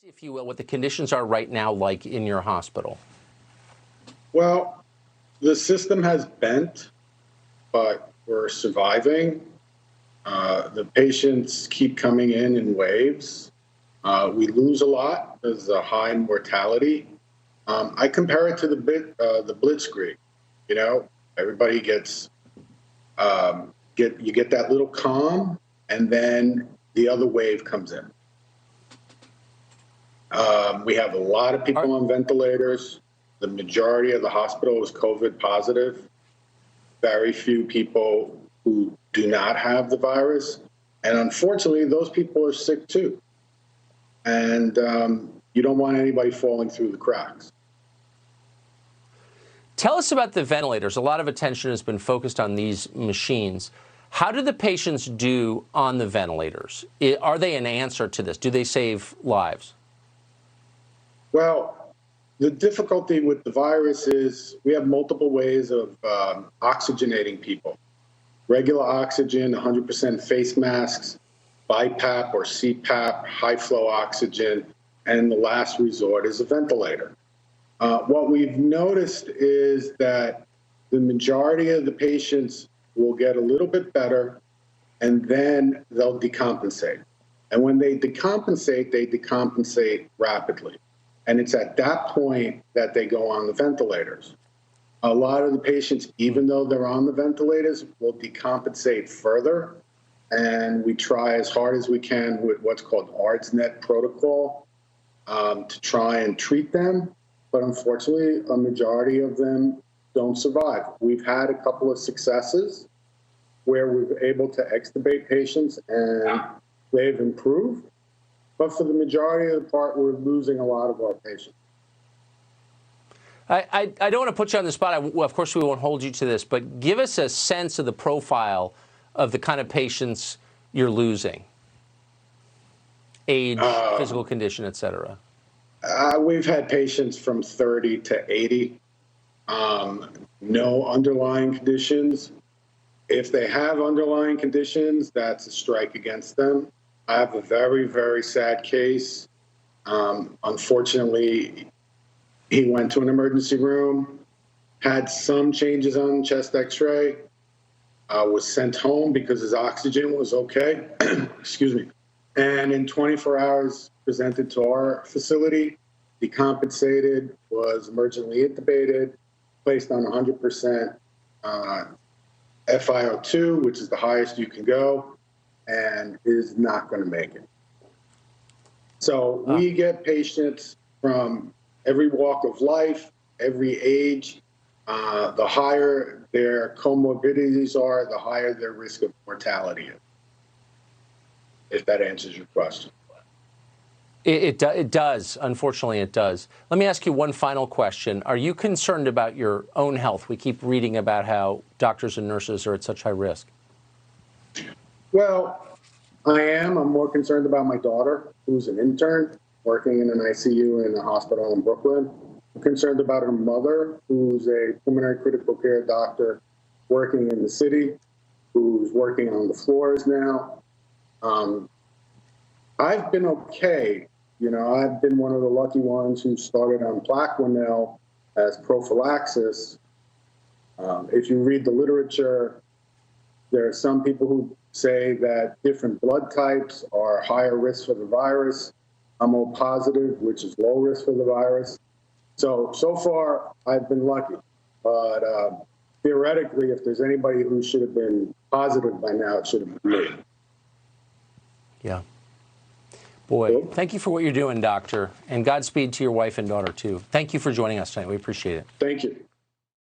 If you will, what the conditions are right now like in your hospital? Well, the system has bent, but we're surviving. The patients keep coming in waves. We lose a lot. There's a high mortality. I compare it to the blitzkrieg. You know, everybody gets you get that little calm, and then the other wave comes in. We have a lot of people on ventilators. The majority of the hospital is COVID positive. Very few people who do not have the virus. And unfortunately, those people are sick too. And you don't want anybody falling through the cracks. Tell us about the ventilators. A lot of attention has been focused on these machines. How do the patients do on the ventilators? Are they an answer to this? Do they save lives? Well, the difficulty with the virus is we have multiple ways of oxygenating people. Regular oxygen, 100% face masks, BiPAP or CPAP, high flow oxygen, and the last resort is a ventilator. What we've noticed is that the majority of the patients will get a little bit better, and then they'll decompensate. And when they decompensate rapidly. And it's at that point that they go on the ventilators. A lot of the patients, even though they're on the ventilators, will decompensate further. And we try as hard as we can with what's called ARDSNet protocol to try and treat them. But unfortunately, a majority of them don't survive. We've had a couple of successes where we're able to extubate patients and they've improved. But for the majority of the part, we're losing a lot of our patients. I don't want to put you on the spot. Of course, we won't hold you to this, but give us a sense of the profile of the kind of patients you're losing. Age, physical condition, et cetera. We've had patients from 30 to 80. No underlying conditions. If they have underlying conditions, that's a strike against them. I have a very, very sad case. Unfortunately, he went to an emergency room, had some changes on chest x-ray, was sent home because his oxygen was okay, excuse me, and in 24 hours presented to our facility, decompensated, was emergently intubated, placed on 100% FiO2, which is the highest you can go, and is not going to make it. So we get patients from every walk of life, every age. The higher their comorbidities are, the higher their risk of mortality is, if that answers your question. It does. Unfortunately, it does. Let me ask you one final question. Are you concerned about your own health? We keep reading about how doctors and nurses are at such high risk. Well, I am. I'm more concerned about my daughter, who's an intern working in an ICU in a hospital in Brooklyn. I'm concerned about her mother, who's a pulmonary critical care doctor working in the city, who's working on the floors now. I've been okay. You know, I've been one of the lucky ones who started on Plaquenil as prophylaxis. If you read the literature, there are some people who say that different blood types are higher risk for the virus. I'm O positive, which is low risk for the virus. So far, I've been lucky. But theoretically, if there's anybody who should have been positive by now, it should have been me. Yeah. Boy, thank you for what you're doing, Doctor, and Godspeed to your wife and daughter, too. Thank you for joining us tonight. We appreciate it. Thank you.